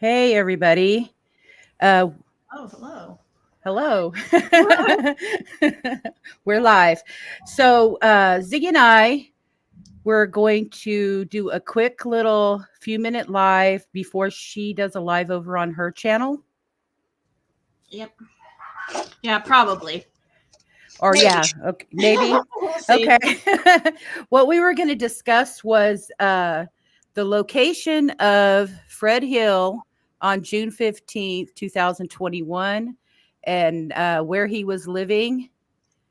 Hey, everybody. Uh, Oh, hello. hello. Hello. We're live. So, Ziggy and we're going to do a quick little few-minute live before she does a live over on her channel. Yep. Yeah, probably. Or, Maybe. yeah, okay, maybe. We'll see. Okay. What we were going to discuss was the location of Fred Hill on June 15th, 2021, and where he was living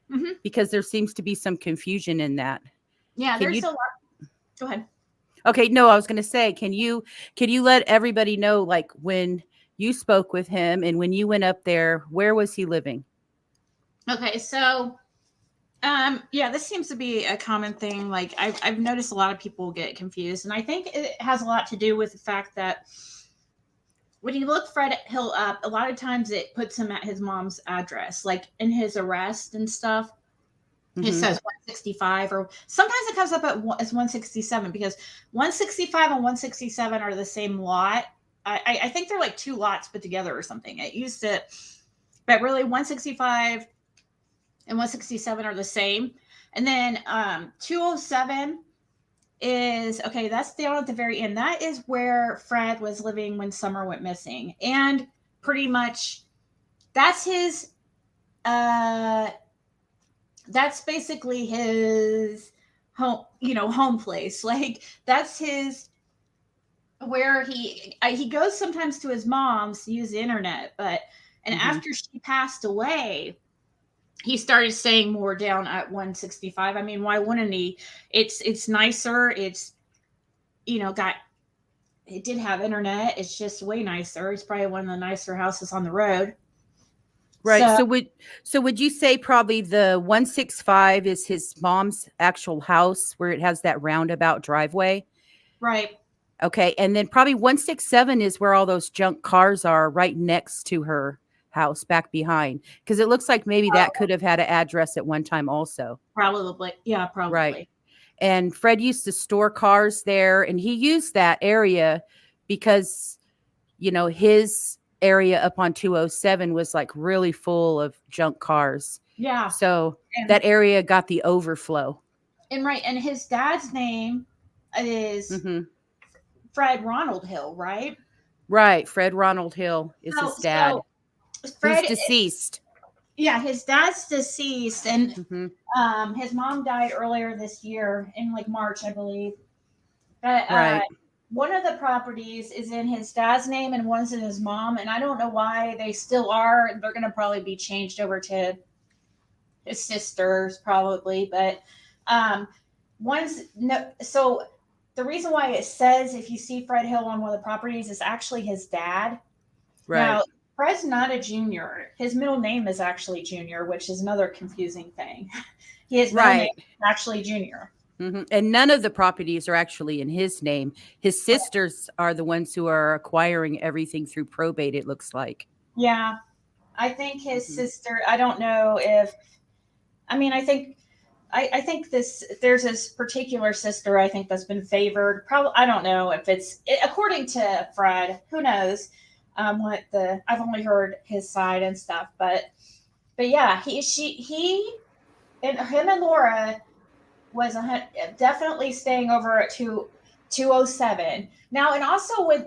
Hmm. because there seems to be some confusion in that. Yeah, Can there's you a lot. Go ahead. Okay, no, I was going to say, can you let everybody know like when you spoke with him and when you went up there, where was he living? Okay, so yeah, this seems to be a common thing. Like I've noticed a lot of people get confused, and I think it has a lot to do with the fact that when you look Fred Hill up, a lot of times it puts him at his mom's address, like in his arrest and stuff. It Mhm. says 165, or sometimes it comes up as 167 because 165 and 167 are the same lot. I think they're like two lots put together or something. It used to, but really 165 and 167 are the same. And then 207 is okay. That's down at the very end. That is where Fred was living when Summer went missing, and pretty much that's his. Uh, that's basically his home, home place. Like that's his where he goes sometimes to his mom's to use the internet, but and Mhm. after she passed away, he started staying more down at 165. I mean, why wouldn't he? It's nicer. It's got it did have internet. It's just way nicer. It's probably one of the nicer houses on the road. Right. So So would you say probably the 165 is his mom's actual house where it has that roundabout driveway? right. Okay. And then probably 167 is where all those junk cars are right next to her house back behind. Because it looks like maybe that could have had an address at one time also. Probably. Yeah, Right. probably. And Fred used to store cars there and he used that area because his area up on 207 was like really full of junk cars. Yeah. So And that area got the overflow. right, and his dad's name is Hmm. Fred Ronald Hill, right? Right. Fred Ronald Hill is So his dad, who's Fred, deceased. yeah, his dad's deceased, and Hmm. his mom died earlier this year in like March, I believe. But Right. one of the properties is in his dad's name, and one's in his mom, and I don't know why they still are. They're going to probably be changed over to his sisters, probably, but um, one's no. So the reason why it says if you see Fred Hill on one of the properties is actually his dad. Right. Now, Fred's not a junior. His middle name is actually Junior, which is another confusing thing. His middle name Right. is actually Junior. And none of the properties are actually in his name. His sisters are the ones who are acquiring everything through probate, it looks like. Yeah, I think his Hmm. sister. I don't know if. I mean, I think this there's this particular sister I think that's been favored. Probably I don't know if according to Fred. Who knows? What the I've only heard his side and stuff, but yeah, he and him and Laura was definitely staying over at 207 now, and also with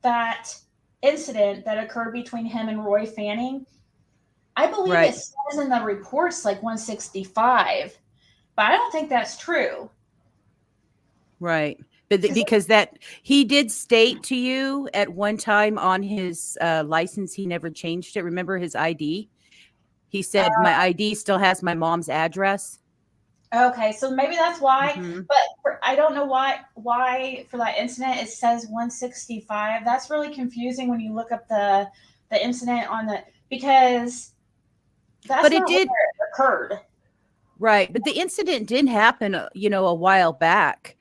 that incident that occurred between him and Roy Fanning. I believe it Right. says in the reports like 165, but I don't think that's true. Right. But Because because that he did state to you at one time on his license, he never changed it. Remember his ID? He said, my ID still has my mom's address. okay, so maybe that's why, Hmm. but I don't know why for that incident it says 165. That's really confusing when you look up the incident on the because that's But it not where did, it occurred. right. But the incident did happen, a while back,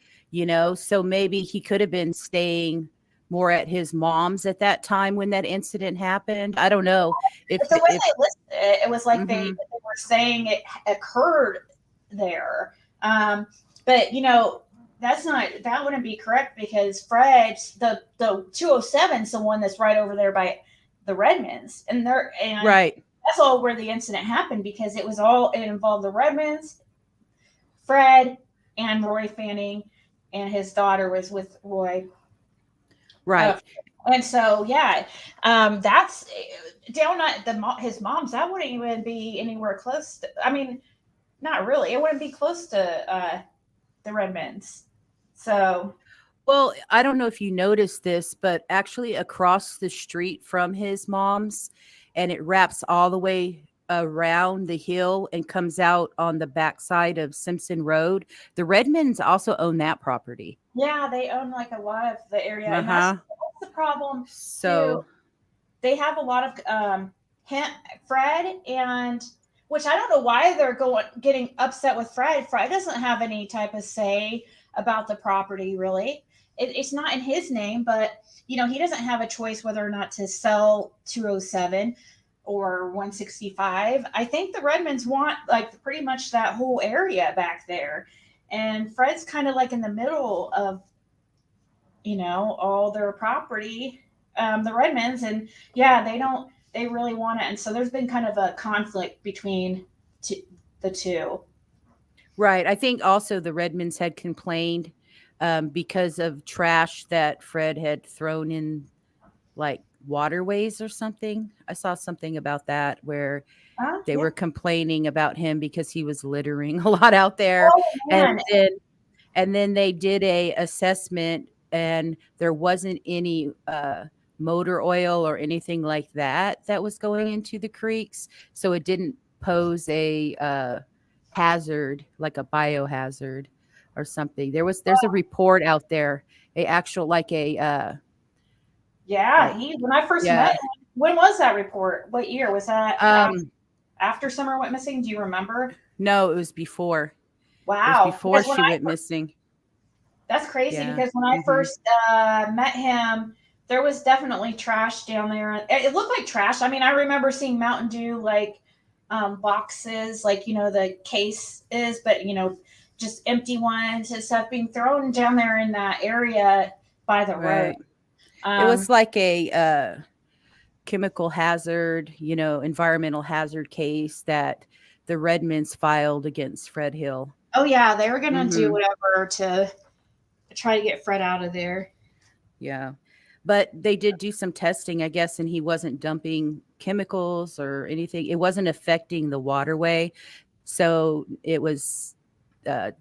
so maybe he could have been staying more at his mom's at that time when that incident happened. I don't know But if, the way they listed it, it was like hmm they were saying it occurred there. Um, but that wouldn't be correct because Fred, the 207's the one that's right over there by the Redmonds, and Right. that's all where the incident happened because it involved the Redmonds, Fred, and Roy Fanning, and his daughter was with Roy. Uh, Right. and so yeah, that's down at his mom's. That wouldn't even be anywhere close. I mean, not really. It wouldn't be close to the Redmonds. So Well, I don't know if you noticed this, but actually across the street from his mom's, and it wraps all the way around the hill and comes out on the backside of Simpson Road. The Redmonds also own that property. yeah, they own like a lot of the area, Uh and that's huh. the problem too. So, They have a lot of him, Fred, and which I don't know why they're going getting upset with Fred. Fred doesn't have any type of say about the property really. It's not in his name, but he doesn't have a choice whether or not to sell 207 or 165. I think the Redmonds want like pretty much that whole area back there, and Fred's kind of like in the middle of all their property, the Redmonds, and yeah, they really want it, and so there's been kind of a conflict between the two. right. I think also the Redmonds had complained because of trash that Fred had thrown in like waterways or something. I saw something about that where they Yeah. were complaining about him because he was littering a lot out there. Oh And man. then they did a assessment and there wasn't any motor oil or anything like that that was going into the creeks, so it didn't pose a hazard like a biohazard or something. There's a report out there, a actual like a Yeah, like he when I first met yeah. him, when was that report? What year was that? um After Summer went missing? Do you remember? no, it was before. It was Wow, before because when she went missing. that's crazy Yeah. because when I Mhm. first met him, there was definitely trash down there. It looked like trash. I mean, I remember seeing Mountain Dew like boxes, like the case is, but just empty ones and stuff being thrown down there in that area by the road. Right. It Um, was like a chemical hazard, environmental hazard case that the Redmonds filed against Fred Hill. oh yeah, they were gonna do Mhm. whatever to try to get Fred out of there. Yeah. But they did do some testing, I guess, and he wasn't dumping chemicals or anything. It wasn't affecting the waterway. So it was uh,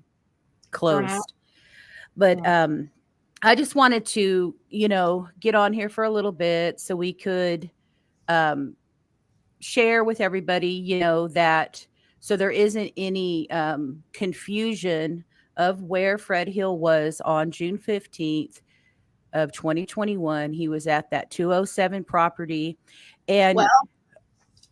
Thrown out. closed. But Oh. I just wanted to, get on here for a little bit so we could um, share with everybody, that so there isn't any confusion of where Fred Hill was on June 15th of 2021. He was at that 207 property Well, and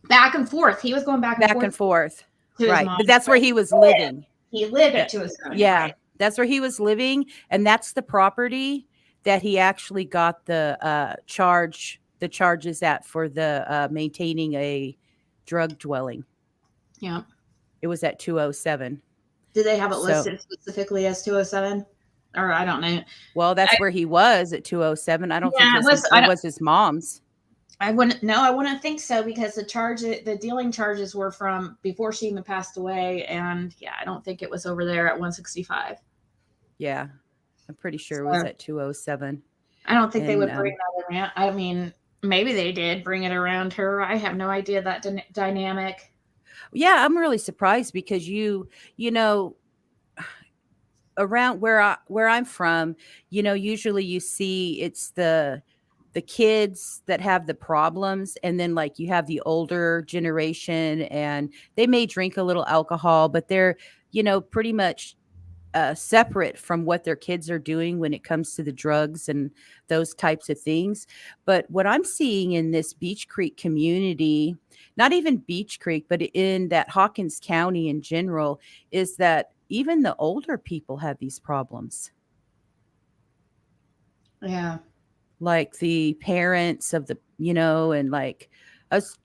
back and forth. He was going back and back forth and forth. to his Right. mom. But that's where he was living. He lived Uh, at 207, yeah, right? that's where he was living. And that's the property that he actually got the charges at for the maintaining a drug dwelling. Yeah. It was at 207. Did they have it So, listed specifically as 207? Or I don't know. well, I, that's where he was at 207. I don't think yeah, it was his mom's. I wouldn't. No, I wouldn't think so because the dealing charges were from before she even passed away, and yeah, I don't think it was over there at 165. Yeah. I'm pretty sure it was So at 207. I don't think they And would bring that around. I mean, maybe they did bring it around her. I have no idea that dynamic. yeah, I'm really surprised because you know around where I'm from, usually you see it's the kids that have the problems, and then like you have the older generation and they may drink a little alcohol, but they're pretty much separate from what their kids are doing when it comes to the drugs and those types of things. But what I'm seeing in this Beach Creek community, not even Beach Creek, but in that Hawkins County in general, is that even the older people have these problems. Yeah. Like the parents of and like us,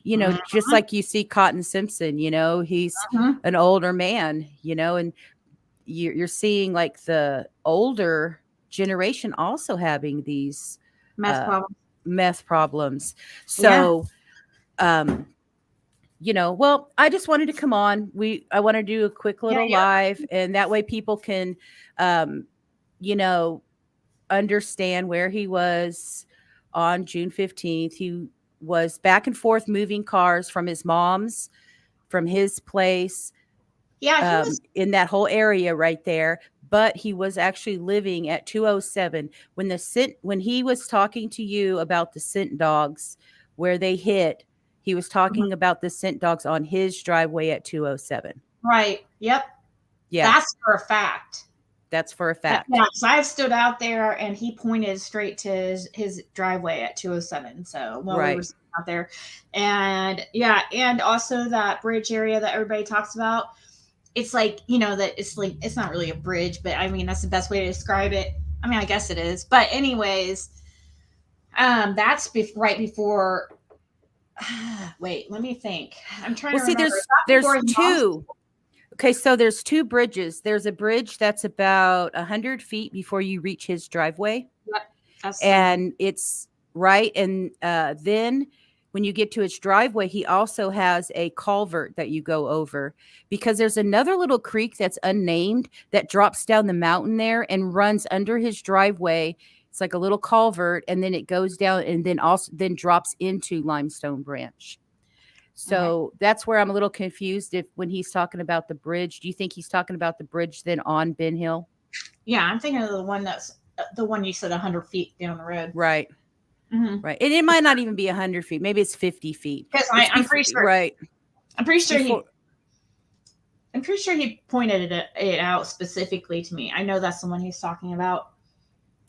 just Mhm. like you see Cotton Simpson, he's Mhm. an older man, and you're seeing like the older generation also having these Meth uh, problem. meth problems. Yeah. So, um, well, I just wanted to come on. I want to do a quick Yeah. little Yeah. live, and that way people can, um, you know, understand where he was on June 15th. He was back and forth moving cars from his mom's, from his place, Yeah. He was. in that whole area right there. But he was actually living at 207 when when he was talking to you about the scent dogs where they hit. He was Mhm. talking about the scent dogs on his driveway at 207. Right. Yep. Yeah, That's for a fact. that's for a Yeah, fact. 'cause I stood out there and he pointed straight to his driveway at 207. So while we were Right. sitting out there, and yeah, and also that bridge area that everybody talks about. It's like, that it's like, it's not really a bridge, but I mean that's the best way to describe it. I mean, I guess it is, but anyways, that's right before. Wait, let me think. I'm trying Well, to see, remember. Is there's that before there's his mom's? two. Okay, so there's two bridges. There's a bridge that's about 100 feet before you reach his driveway, Yep, that's the one. and it's right. And then when you get to his driveway, he also has a culvert that you go over because there's another little creek that's unnamed that drops down the mountain there and runs under his driveway. It's like a little culvert, and then it goes down and then drops into Limestone Branch. Okay. So that's where I'm a little confused if when he's talking about the bridge, do you think he's talking about the bridge then on Ben Hill? Yeah, I'm thinking of the one that's the one you said 100 feet down the road. Right. Mm-hmm. Right. And it might not even be 100 feet. Maybe it's 50 feet. Because It's I'm before, pretty sure. right. I'm pretty It's sure before. he. I'm pretty sure he pointed it out specifically to me. I know that's the one he's talking about.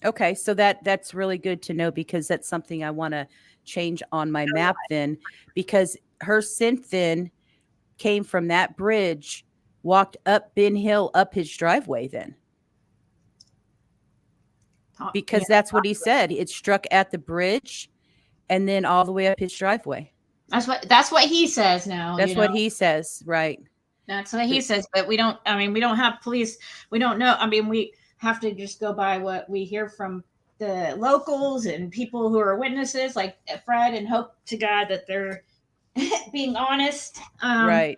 Okay. So that's really good to know because that's something I want to change on my map then because her synth then came from that bridge, walked up Ben Hill up his driveway then. Yeah, Because that's what he said. It struck at the bridge and then all the way up his driveway. that's what he says now. That's what he says, right? That's what he But says. But we don't. I mean, we don't have police. We don't know. I mean, we have to just go by what we hear from the locals and people who are witnesses, like Fred, and hope to God that they're being honest. right.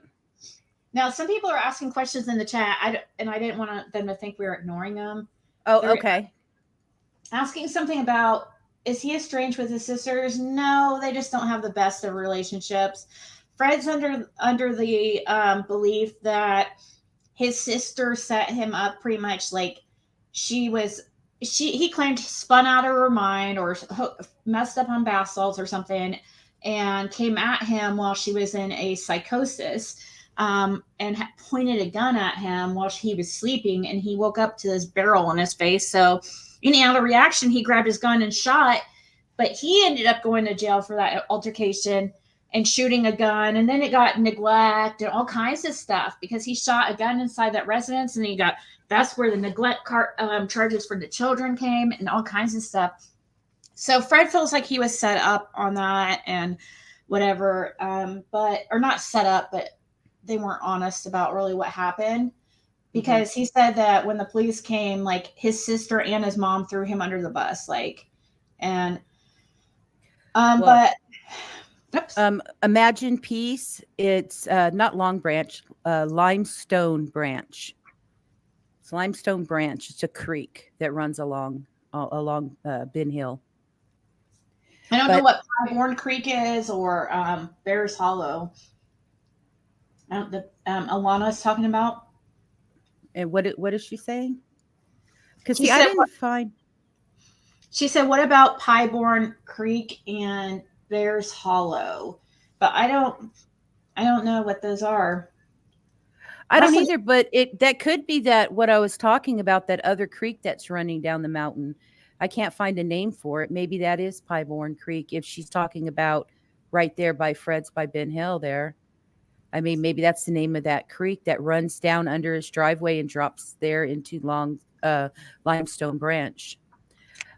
Now, some people are asking questions in the chat, and I didn't want them to think we were ignoring them. Oh, They're okay. asking something about, is he estranged with his sisters? No, they just don't have the best of relationships. Fred's under the belief that his sister set him up pretty much like he claimed spun out of her mind or messed up on bath salts or something and came at him while she was in a psychosis, and pointed a gun at him while he was sleeping, and he woke up to this barrel in his face. So any other reaction, he grabbed his gun and shot, but he ended up going to jail for that altercation and shooting a gun, and then it got neglect and all kinds of stuff because he shot a gun inside that residence, and that's where the neglect charges for the children came and all kinds of stuff. So Fred feels like he was set up on that and whatever, but or not set up, but they weren't honest about really what happened because he said that when the police came, like his sister and his mom threw him under the bus, like, and Well, but oops. Imagine Peace. It's not Long Branch, Limestone Branch. It's Limestone Branch. It's a creek that runs along Ben Hill. I don't know But what Pyborn Creek is or Bears Hollow. I don't, the Alana's talking about. and what is she saying? Because She see, I said didn't find. She said, "What about Pyborn Creek and Bears Hollow?" But I don't know what those are. I don't Must have, either, but that could be that what I was talking about, that other creek that's running down the mountain. I can't find a name for it. Maybe that is Pyborn Creek if she's talking about right there by Fred's by Ben Hill there. I mean, maybe that's the name of that creek that runs down under his driveway and drops there into Limestone Branch.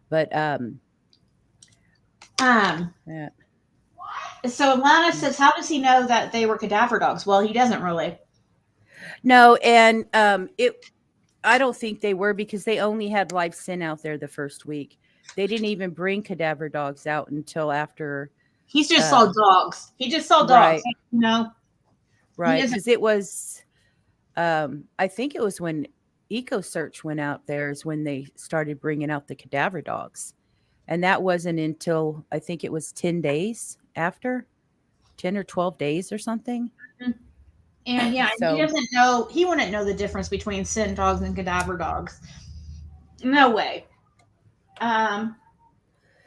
But um. yeah. So Alana says, "How does he know that they were cadaver dogs?" Well, he doesn't really. No, and I don't think they were because they only had live sin out there the first week. They didn't even bring cadaver dogs out until after. He just saw Uh, dogs. He just saw dogs. right, He right, doesn't. because it was. I think it was when Eco Search went out there is when they started bringing out the cadaver dogs, and that wasn't until I think it was 10 days after, 10 or 12 days or something. And yeah, he So, doesn't know. He wouldn't know the difference between scent dogs and cadaver dogs. No way. Um,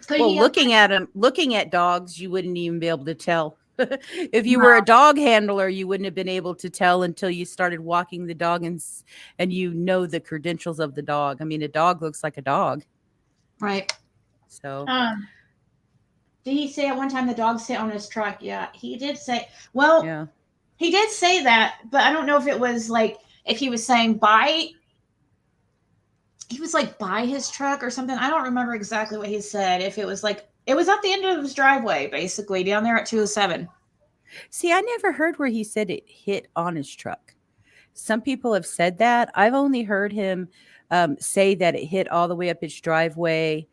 could well, he have? looking at dogs, you wouldn't even be able to tell. If you No. were a dog handler, you wouldn't have been able to tell until you started walking the dog and you know the credentials of the dog. I mean, a dog looks like a dog. Right. So, Um, did he say at one time the dog sit on his truck? Yeah, he did say. Well, yeah. he did say that, but I don't know if it was like if he was saying by. He was like by his truck or something. I don't remember exactly what he said. If it was like it was at the end of his driveway, basically down there at 207. See, I never heard where he said it hit on his truck. Some people have said that. I've only heard him say that it hit all the way up his driveway,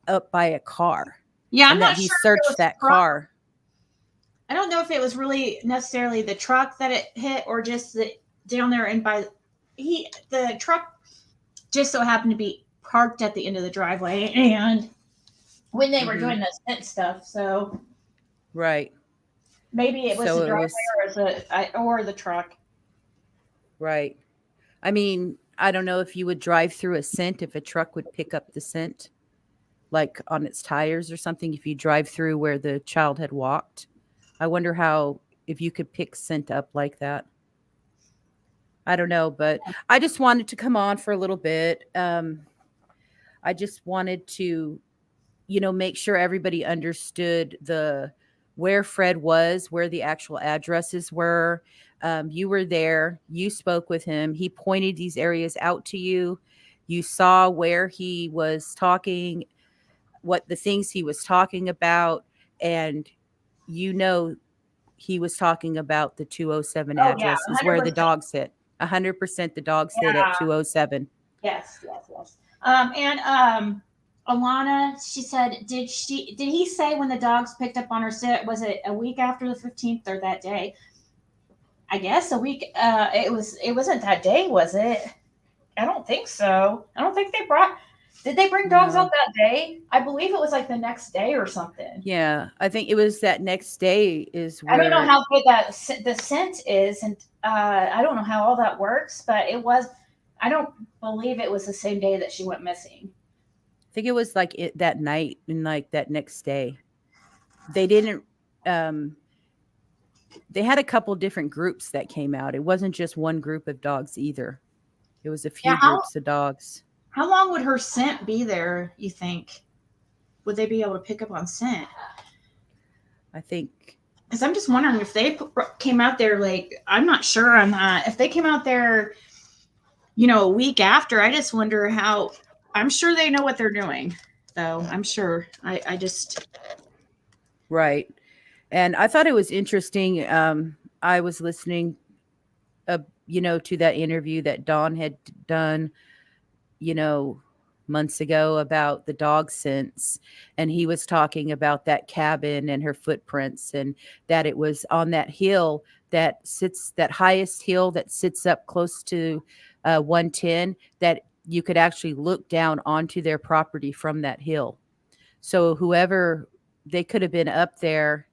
up by a car, Yeah, I'm and that not he sure if it searched was that truck. car. I don't know if it was really necessarily the truck that it hit or just the down there and by the truck just so happened to be parked at the end of the driveway and when they were Hmm. doing the scent stuff, so Right. maybe it was the So it driveway was or the truck. right. I mean, I don't know if you would drive through a scent if a truck would pick up the scent, like on its tires or something. If you drive through where the child had walked, I wonder how if you could pick scent up like that. I don't know, but I just wanted to come on for a little bit. I just wanted to, make sure everybody understood the where Fred was, where the actual addresses were. You were there. You spoke with him. He pointed these areas out to you. You saw where he was talking, what the things he was talking about, and you know he was talking about the 207 Oh yeah, address is where the 100%. dogs hit. 100% the dogs hit at Yeah. 207. Yes, yes, yes. And Alana, she said, did he say when the dogs picked up on her scent, was it a week after the 15th or that day? I guess a week. It wasn't that day, was it? I don't think so. I don't think they brought. Did they bring dogs out No. that day? I believe it was like the next day or something. Yeah, I think it was that next day is I don't know where how good the scent is, and I don't know how all that works, but it was. I don't believe it was the same day that she went missing. I think it was like that night and like that next day. They didn't um they had a couple different groups that came out. It wasn't just one group of dogs either. It was a Yeah, few groups of dogs. how long would her scent be there? You think? Would they be able to pick up on scent? I think Because I'm just wondering if they came out there like I'm not sure on that. If they came out there, a week after, I just wonder how. I'm sure they know what they're doing, though. I'm sure. I just. right. And I thought it was interesting. I was listening to that interview that Dawn had done, you know, months ago about the dog scents. And he was talking about that cabin and her footprints, and that it was on that hill that highest hill that sits up close to 110, that you could actually look down onto their property from that hill. So whoever, they could have been up there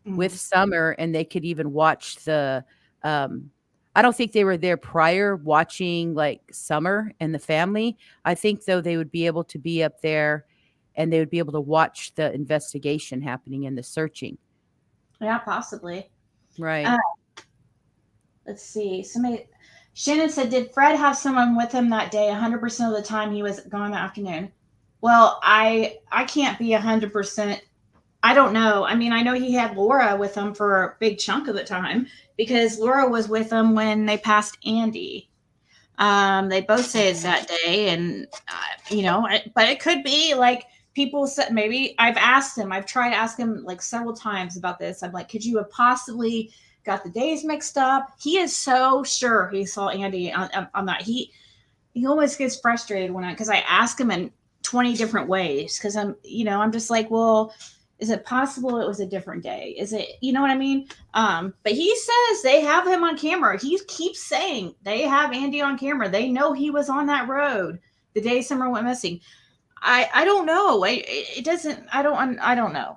with Mm. Summer, and they could even watch the um I don't think they were there prior watching like Summer and the family. I think though they would be able to be up there and they would be able to watch the investigation happening and the searching. Yeah, possibly. Right. Uh, let's see. Somebody. Shannon said, "Did Fred have someone with him that day? 100% of the time he was gone in the afternoon." Well, I can't be 100%. I don't know. I mean, I know he had Laura with him for a big chunk of the time because Laura was with him when they passed Andy. They both say it's that day, and but it could be like people said. Maybe I've tried to ask him like several times about this. I'm like, could you have possibly got the days mixed up? He is so sure he saw Andy on that. he always gets frustrated because I ask him in 20 different ways because I'm just like, well, is it possible it was a different day? Is it, you know what I mean? But he says they have him on camera. He keeps saying they have Andy on camera. They know he was on that road the day Summer went missing. I don't know. It doesn't. I don't know.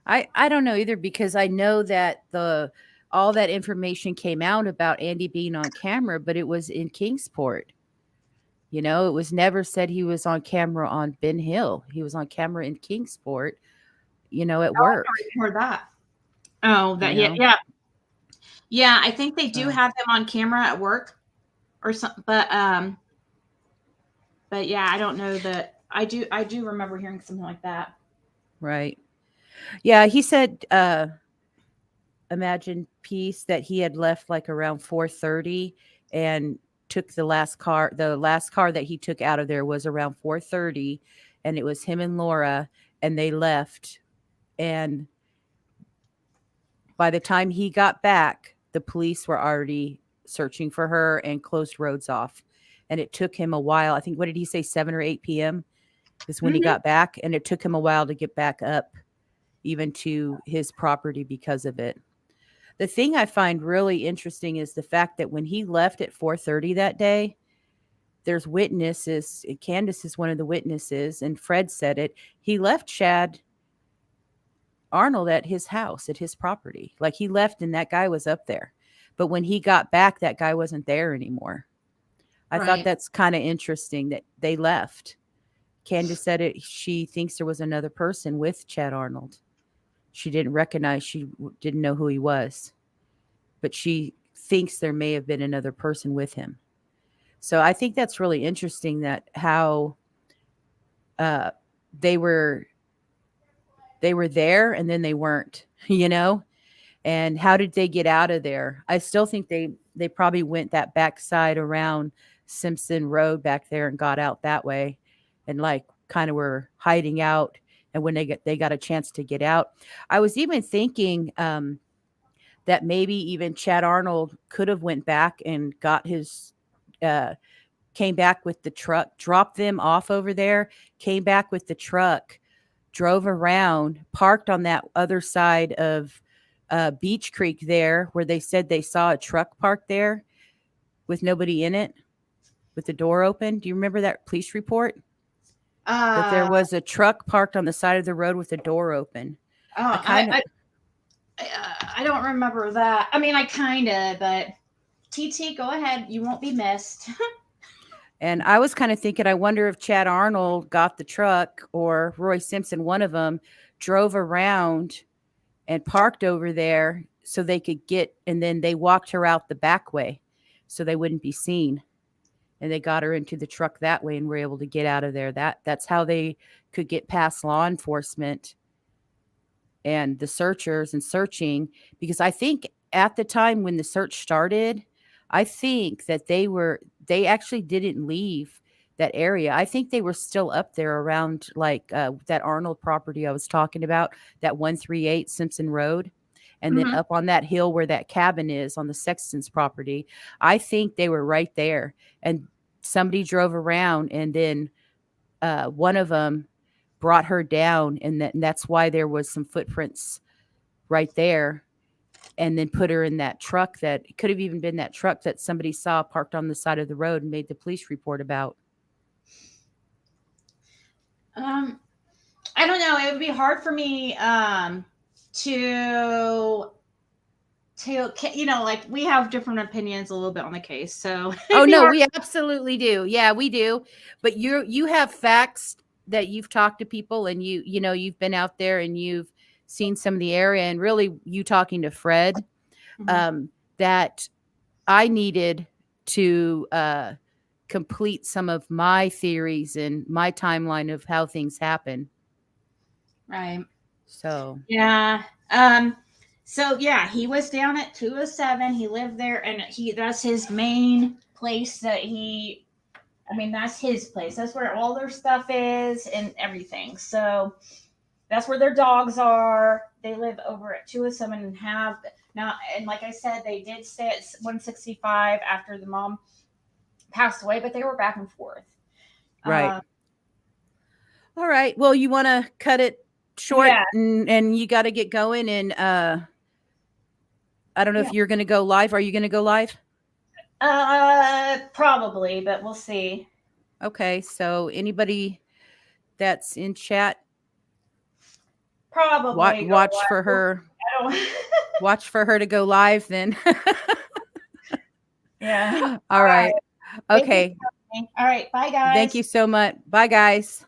I don't know either, because I know that the all that information came out about Andy being on camera, but it was in Kingsport. It was never said he was on camera on Ben Hill. He was on camera in Kingsport, at work, I heard that. Oh, you that yeah, know. yeah, yeah. I think they do So, have him on camera at work or something. But yeah, I don't know that. I do remember hearing something like that. right. Yeah, he said imagine peace that he had left like around 4:30 and took the last car that he took out of there was around 4:30, and it was him and Laura, and they left, and by the time he got back the police were already searching for her and closed roads off, and it took him a while. I think, what did he say, 7 or 8 p.m. is when he Hmm. got back, and it took him a while to get back up even to his property because of it. The thing I find really interesting is the fact that when he left at 4:30 that day, there's witnesses. Candace is one of the witnesses, and Fred said it. He left Chad Arnold at his house, at his property. Like, he left and that guy was up there. But when he got back, that guy wasn't there anymore. I thought Right. that's kind of interesting that they left. Candace said it. She thinks there was another person with Chad Arnold. She didn't recognize, didn't know who he was, but she thinks there may have been another person with him. So I think that's really interesting, that how uh, they were there and then they weren't, and how did they get out of there? I still think they probably went that backside around Simpson Road back there and got out that way, and like kind of were hiding out. And when they got a chance to get out, I was even thinking that maybe even Chad Arnold could have went back and got his uh, came back with the truck, dropped them off over there, came back with the truck, drove around, parked on that other side of Beach Creek there, where they said they saw a truck parked there with nobody in it, with the door open. Do you remember that police report? That there Uh, was a truck parked on the side of the road with the door open. I oh, kind of, I don't remember that. I mean, I kind of, but TT, go ahead. You won't be missed. and I was kind of thinking, I wonder if Chad Arnold got the truck, or Roy Simpson, one of them, drove around and parked over there so they could get, and then they walked her out the back way so they wouldn't be seen. And they got her into the truck that way and were able to get out of there. That's how they could get past law enforcement and the searchers and searching, because I think at the time when the search started, I think that they actually didn't leave that area. I think they were still up there around, like, that Arnold property I was talking about, that 138 Simpson Road, and then Hmm. up on that hill where that cabin is on the Sexton's property. I think they were right there, and somebody drove around, and then one of them brought her down, and that's why there was some footprints right there, and then put her in that truck, that it could have even been that truck that somebody saw parked on the side of the road and made the police report about. Um, I don't know. It would be hard for me to like we have different opinions a little bit on the case, so Oh it'd be no, hard. we absolutely do. Yeah, we do. But you have facts that you've talked to people, and you've been out there and you've seen some of the area, and really you talking to Fred, Mhm. that I needed to complete some of my theories and my timeline of how things happen. Right. So, Yeah. So yeah, he was down at 207. He lived there, and that's his main place that he. I mean, that's his place. That's where all their stuff is and everything. So that's where their dogs are. They live over at 207 and have now. And like I said, they did stay at 165 after the mom passed away, but they were back and forth. Right. All right. Well, you want to cut it short, Yeah. and you got to get going. And I don't know if you're going to go live. Are you going to go live? Probably, but we'll see. Okay. So anybody that's in chat, Probably watch for her. I don't. Watch for her to go live then. Yeah. All right. Okay. All right. Bye, guys. Thank you so much. Bye, guys.